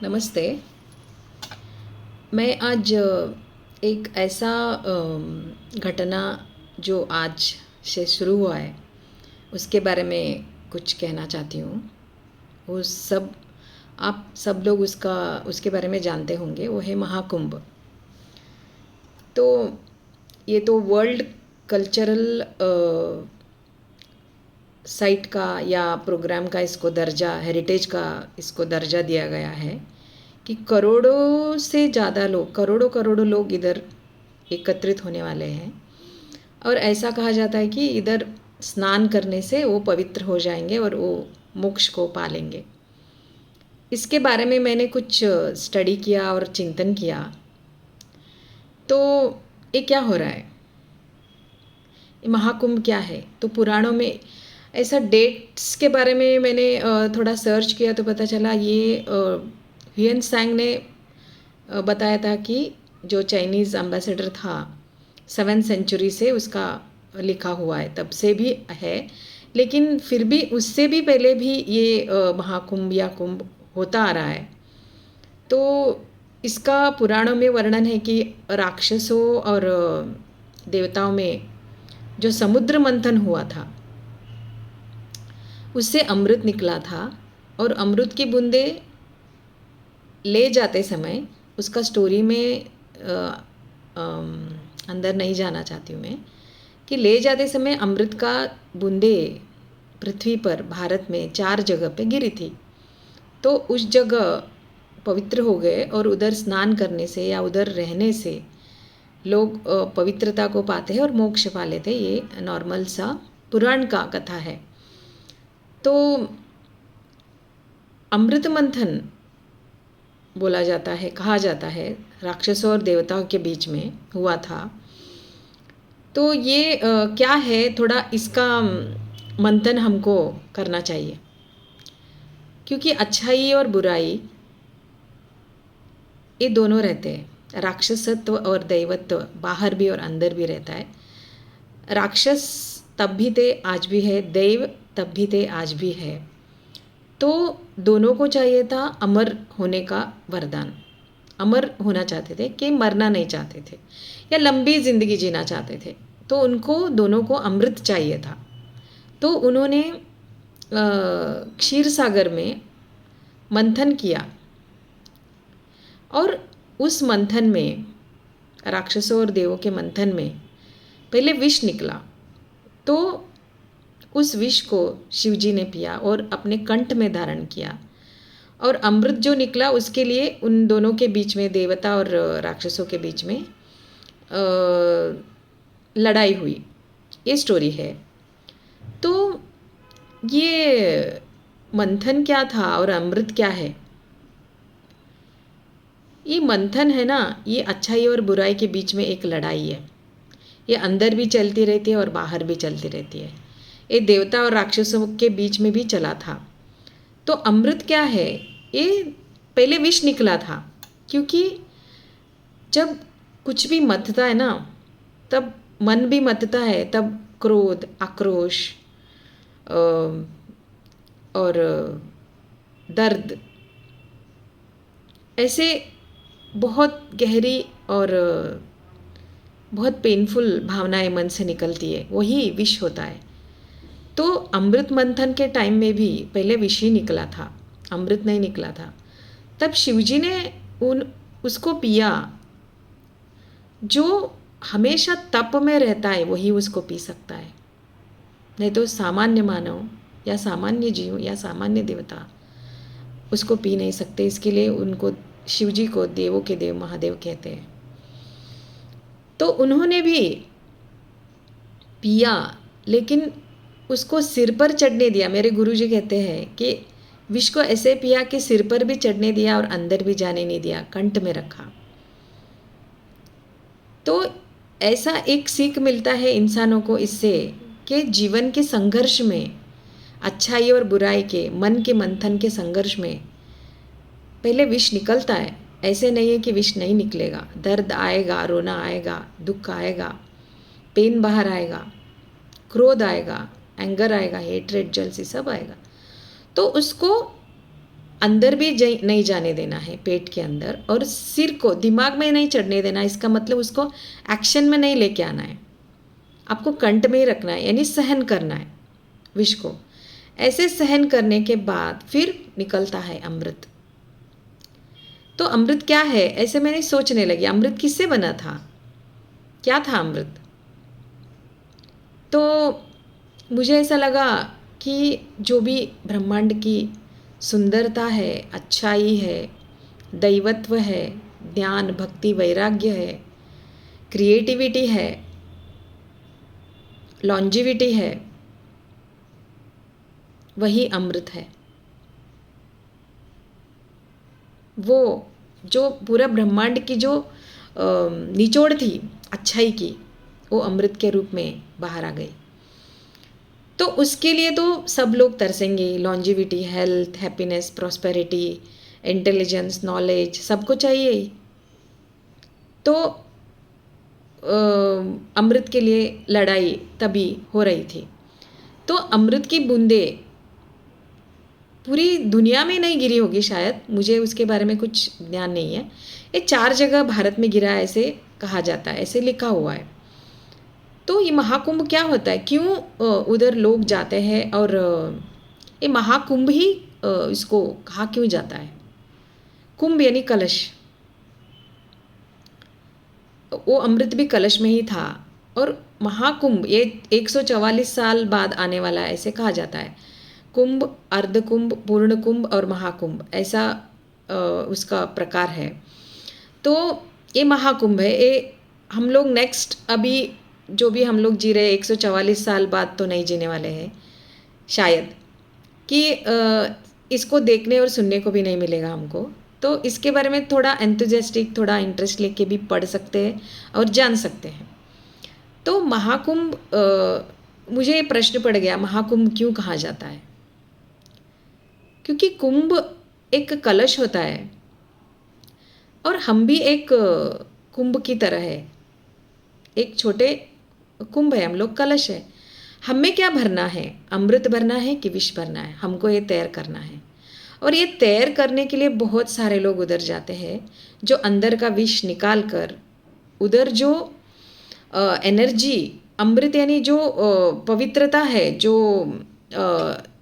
नमस्ते। मैं आज एक ऐसा घटना जो आज से शुरू हुआ है उसके बारे में कुछ कहना चाहती हूँ। वो सब आप सब लोग उसके बारे में जानते होंगे। वो है महाकुंभ। तो ये तो वर्ल्ड कल्चरल साइट का या प्रोग्राम का इसको दर्जा, हेरिटेज का इसको दर्जा दिया गया है कि करोड़ों से ज़्यादा लोग, करोड़ों करोड़ों लोग इधर एकत्रित होने वाले हैं। और ऐसा कहा जाता है कि इधर स्नान करने से वो पवित्र हो जाएंगे और वो मोक्ष को पालेंगे। इसके बारे में मैंने कुछ स्टडी किया और चिंतन किया। तो ये क्या हो रहा है, ये महाकुंभ क्या है? तो पुराणों में ऐसा डेट्स के बारे में मैंने थोड़ा सर्च किया तो पता चला ये ह्यूएन सांग ने बताया था कि जो चाइनीज़ एम्बेसडर था 7वीं सेंचुरी से उसका लिखा हुआ है, तब से भी है। लेकिन फिर भी उससे भी पहले भी ये महाकुंभ या कुंभ होता आ रहा है। तो इसका पुराणों में वर्णन है कि राक्षसों और देवताओं में जो समुद्र मंथन हुआ था उससे अमृत निकला था। और अमृत की बूंदें ले जाते समय, उसका स्टोरी में अंदर नहीं जाना चाहती हूँ मैं, कि ले जाते समय अमृत का बूंदे पृथ्वी पर, भारत में 4 जगह पे गिरी थी। तो उस जगह पवित्र हो गए और उधर स्नान करने से या उधर रहने से लोग पवित्रता को पाते हैं और मोक्ष पा लेते। ये नॉर्मल सा पुराण का कथा है। तो अमृत मंथन बोला जाता है, कहा जाता है, राक्षसों और देवताओं के बीच में हुआ था। तो ये क्या है, थोड़ा इसका मंथन हमको करना चाहिए, क्योंकि अच्छाई और बुराई ये दोनों रहते हैं। राक्षसत्व और दैवत्व बाहर भी और अंदर भी रहता है। राक्षस तब भी थे, आज भी है। दैव तब भी थे, आज भी है। तो दोनों को चाहिए था अमर होने का वरदान। अमर होना चाहते थे कि मरना नहीं चाहते थे या लंबी जिंदगी जीना चाहते थे। तो उनको दोनों को अमृत चाहिए था। तो उन्होंने क्षीर सागर में मंथन किया और उस मंथन में, राक्षसों और देवों के मंथन में, पहले विष निकला। तो उस विष को शिवजी ने पिया और अपने कंठ में धारण किया। और अमृत जो निकला उसके लिए उन दोनों के बीच में, देवता और राक्षसों के बीच में लड़ाई हुई। ये स्टोरी है। तो ये मंथन क्या था और अमृत क्या है? ये मंथन है ना, ये अच्छाई और बुराई के बीच में एक लड़ाई है। ये अंदर भी चलती रहती है और बाहर भी चलती रहती है। ये देवता और राक्षसों के बीच में भी चला था। तो अमृत क्या है? ये पहले विष निकला था, क्योंकि जब कुछ भी मथता है ना, तब मन भी मथता है, तब क्रोध, आक्रोश और दर्द, ऐसे बहुत गहरी और बहुत पेनफुल भावनाएं मन से निकलती है, वही विष होता है। तो अमृत मंथन के टाइम में भी पहले विष ही निकला था, अमृत नहीं निकला था। तब शिवजी ने उसको पिया। जो हमेशा तप में रहता है वही उसको पी सकता है, नहीं तो सामान्य मानव या सामान्य जीव या सामान्य देवता उसको पी नहीं सकते। इसके लिए उनको, शिवजी को देवों के देव महादेव कहते हैं। तो उन्होंने भी पिया, लेकिन उसको सिर पर चढ़ने दिया। मेरे गुरुजी कहते हैं कि विष को ऐसे पिया कि सिर पर भी चढ़ने दिया और अंदर भी जाने नहीं दिया, कंठ में रखा। तो ऐसा एक सीख मिलता है इंसानों को इससे, कि जीवन के संघर्ष में, अच्छाई और बुराई के, मन के मंथन के संघर्ष में पहले विष निकलता है। ऐसे नहीं है कि विष नहीं निकलेगा। दर्द आएगा, रोना आएगा, दुख आएगा, पेन बाहर आएगा, क्रोध आएगा, एंगर आएगा, हेट्रेड, जलसी सब आएगा। तो उसको अंदर भी नहीं जाने देना है, पेट के अंदर, और सिर को दिमाग में नहीं चढ़ने देना। इसका मतलब उसको एक्शन में नहीं लेके आना है, आपको कंठ में ही रखना है, यानी सहन करना है विष को। ऐसे सहन करने के बाद फिर निकलता है अमृत। तो अमृत क्या है, ऐसे मैंने सोचने लगी, अमृत किससे बना था, क्या था अमृत। तो मुझे ऐसा लगा कि जो भी ब्रह्मांड की सुंदरता है, अच्छाई है, दैवत्व है, ज्ञान भक्ति वैराग्य है, क्रिएटिविटी है, लॉन्जिविटी है, वही अमृत है। वो जो पूरा ब्रह्मांड की जो निचोड़ थी अच्छाई की, वो अमृत के रूप में बाहर आ गई। तो उसके लिए तो सब लोग तरसेंगे, longevity, health, happiness, prosperity, intelligence, knowledge, सबको चाहिए ही। तो अमृत के लिए लड़ाई तभी हो रही थी। तो अमृत की बूंदें पूरी दुनिया में नहीं गिरी होगी शायद, मुझे उसके बारे में कुछ ज्ञान नहीं है। ये 4 जगह भारत में गिरा है ऐसे कहा जाता है, ऐसे लिखा हुआ है। तो ये महाकुंभ क्या होता है, क्यों उधर लोग जाते हैं, और ये महाकुंभ ही इसको कहा क्यों जाता है। कुंभ यानी कलश, वो अमृत भी कलश में ही था। और महाकुंभ ये 144 साल बाद आने वाला है ऐसे कहा जाता है। कुंभ, अर्धकुंभ, पूर्ण कुंभ और महाकुंभ, ऐसा उसका प्रकार है। तो ये महाकुंभ है, ये हम लोग नेक्स्ट अभी जो भी हम लोग जी रहे 144 साल बाद तो नहीं जीने वाले हैं शायद, कि इसको देखने और सुनने को भी नहीं मिलेगा हमको। तो इसके बारे में थोड़ा एंथुजियास्टिक, थोड़ा इंटरेस्ट लेके भी पढ़ सकते हैं और जान सकते हैं। तो महाकुंभ, मुझे प्रश्न पड़ गया महाकुंभ क्यों कहा जाता है। क्योंकि कुंभ एक कलश होता है और हम भी एक कुंभ की तरह है, एक छोटे कुंभ है, हम लोग कलश है। हमें क्या भरना है, अमृत भरना है कि विष भरना है, हमको ये तैर करना है। और ये तैर करने के लिए बहुत सारे लोग उधर जाते हैं, जो अंदर का विष निकाल कर उधर जो एनर्जी, अमृत यानी जो पवित्रता है, जो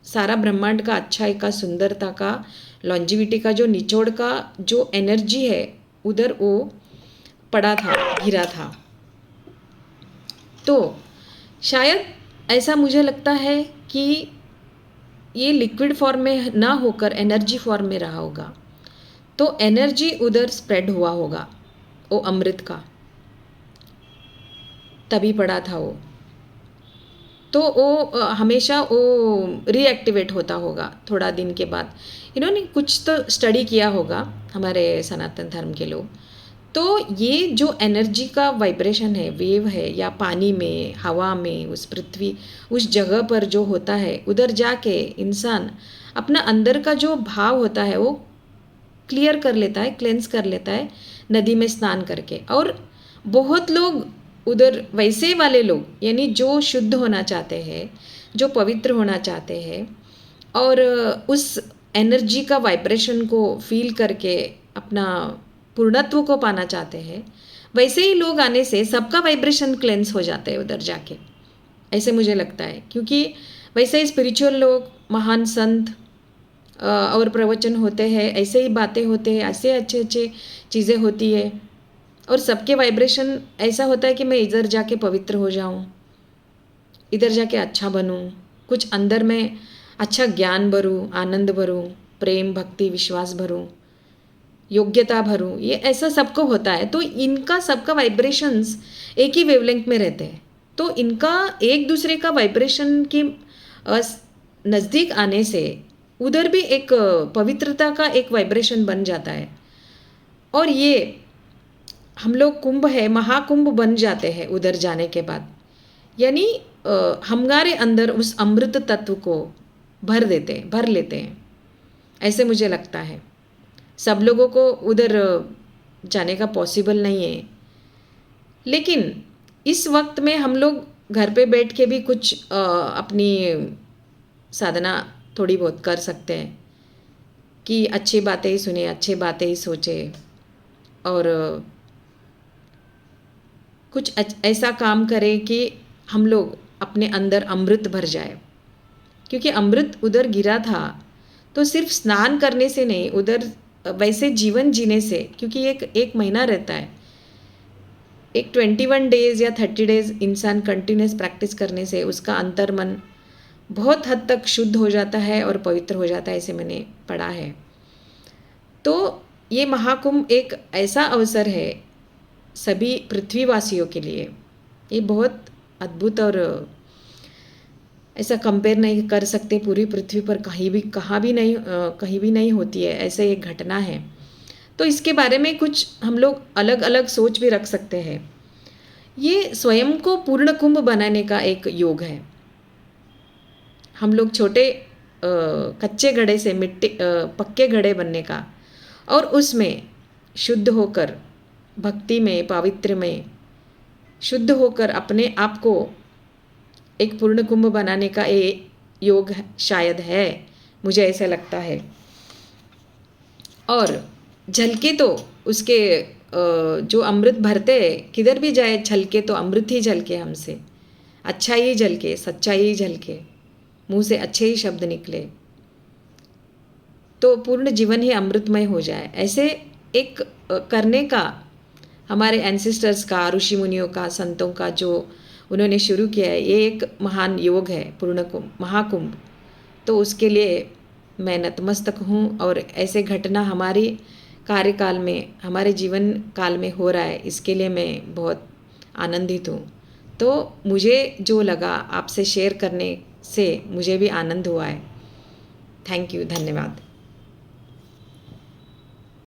सारा ब्रह्मांड का अच्छाई का, सुंदरता का, लॉन्जिविटी का जो निचोड़ का जो एनर्जी है, उधर वो पड़ा था, गिरा था। तो शायद ऐसा मुझे लगता है कि ये लिक्विड फॉर्म में ना होकर एनर्जी फॉर्म में रहा होगा। तो एनर्जी उधर स्प्रेड हुआ होगा वो अमृत का, तभी पड़ा था वो। तो वो हमेशा वो रीएक्टिवेट होता होगा थोड़ा दिन के बाद। इन्होंने कुछ तो स्टडी किया होगा हमारे सनातन धर्म के लोग। तो ये जो एनर्जी का वाइब्रेशन है, वेव है, या पानी में, हवा में, उस पृथ्वी, उस जगह पर जो होता है, उधर जाके इंसान अपना अंदर का जो भाव होता है वो क्लियर कर लेता है, क्लेंस कर लेता है नदी में स्नान करके। और बहुत लोग उधर वैसे वाले लोग, यानी जो शुद्ध होना चाहते हैं, जो पवित्र होना चाहते हैं और उस एनर्जी का वाइब्रेशन को फील करके अपना पूर्णत्व को पाना चाहते हैं, वैसे ही लोग आने से सबका वाइब्रेशन क्लेंस हो जाता है उधर जाके, ऐसे मुझे लगता है। क्योंकि वैसे ही स्पिरिचुअल लोग, महान संत और प्रवचन होते हैं, ऐसे ही बातें होते हैं, ऐसे अच्छे अच्छे चीज़ें होती है, और सबके वाइब्रेशन ऐसा होता है कि मैं इधर जाके पवित्र हो जाऊं, इधर जाके अच्छा बनूं, कुछ अंदर में अच्छा ज्ञान भरूं, आनंद भरूं, प्रेम, भक्ति, विश्वास भरूं, योग्यता भरूं, ये ऐसा सबको होता है। तो इनका सबका वाइब्रेशंस एक ही वेवलेंथ में रहते हैं। तो इनका एक दूसरे का वाइब्रेशन के नज़दीक आने से उधर भी एक पवित्रता का एक वाइब्रेशन बन जाता है। और ये हम लोग कुंभ है, महाकुंभ बन जाते हैं उधर जाने के बाद। यानी हमारे अंदर उस अमृत तत्व को भर लेते हैं, ऐसे मुझे लगता है। सब लोगों को उधर जाने का पॉसिबल नहीं है, लेकिन इस वक्त में हम लोग घर पे बैठ के भी कुछ अपनी साधना थोड़ी बहुत कर सकते हैं। कि अच्छी बातें ही सुने, अच्छी बातें ही सोचे और कुछ ऐसा काम करें कि हम लोग अपने अंदर अमृत भर जाए। क्योंकि अमृत उधर गिरा था तो सिर्फ स्नान करने से नहीं, उधर वैसे जीवन जीने से, क्योंकि एक महीना रहता है, एक 21 डेज या 30 डेज इंसान कंटिन्यूस प्रैक्टिस करने से उसका अंतर मन बहुत हद तक शुद्ध हो जाता है और पवित्र हो जाता है, ऐसे मैंने पढ़ा है। तो ये महाकुंभ एक ऐसा अवसर है सभी पृथ्वीवासियों के लिए। ये बहुत अद्भुत और ऐसा कंपेयर नहीं कर सकते, पूरी पृथ्वी पर कहीं भी नहीं होती है ऐसे एक घटना है। तो इसके बारे में कुछ हम लोग अलग अलग सोच भी रख सकते हैं। ये स्वयं को पूर्ण कुंभ बनाने का एक योग है। हम लोग छोटे कच्चे घड़े से पक्के घड़े बनने का और उसमें शुद्ध होकर, भक्ति में, पावित्र में शुद्ध होकर अपने आप को एक पूर्ण कुंभ बनाने का ये योग शायद है, मुझे ऐसा लगता है। और झलके तो उसके जो अमृत भरते, किधर भी जाए छलके तो अमृत ही झलके हमसे, अच्छा ही झलके, सच्चाई ही झलके, मुंह से अच्छे ही शब्द निकले, तो पूर्ण जीवन ही अमृतमय हो जाए। ऐसे एक करने का हमारे एंसेस्टर्स का, ऋषि मुनियों का, संतों का जो उन्होंने शुरू किया है, ये एक महान योग है पूर्ण कुंभ, महाकुंभ। तो उसके लिए मैं नतमस्तक हूँ और ऐसे घटना हमारी कार्यकाल में, हमारे जीवन काल में हो रहा है, इसके लिए मैं बहुत आनंदित हूँ। तो मुझे जो लगा आपसे शेयर करने से मुझे भी आनंद हुआ है। थैंक यू, धन्यवाद।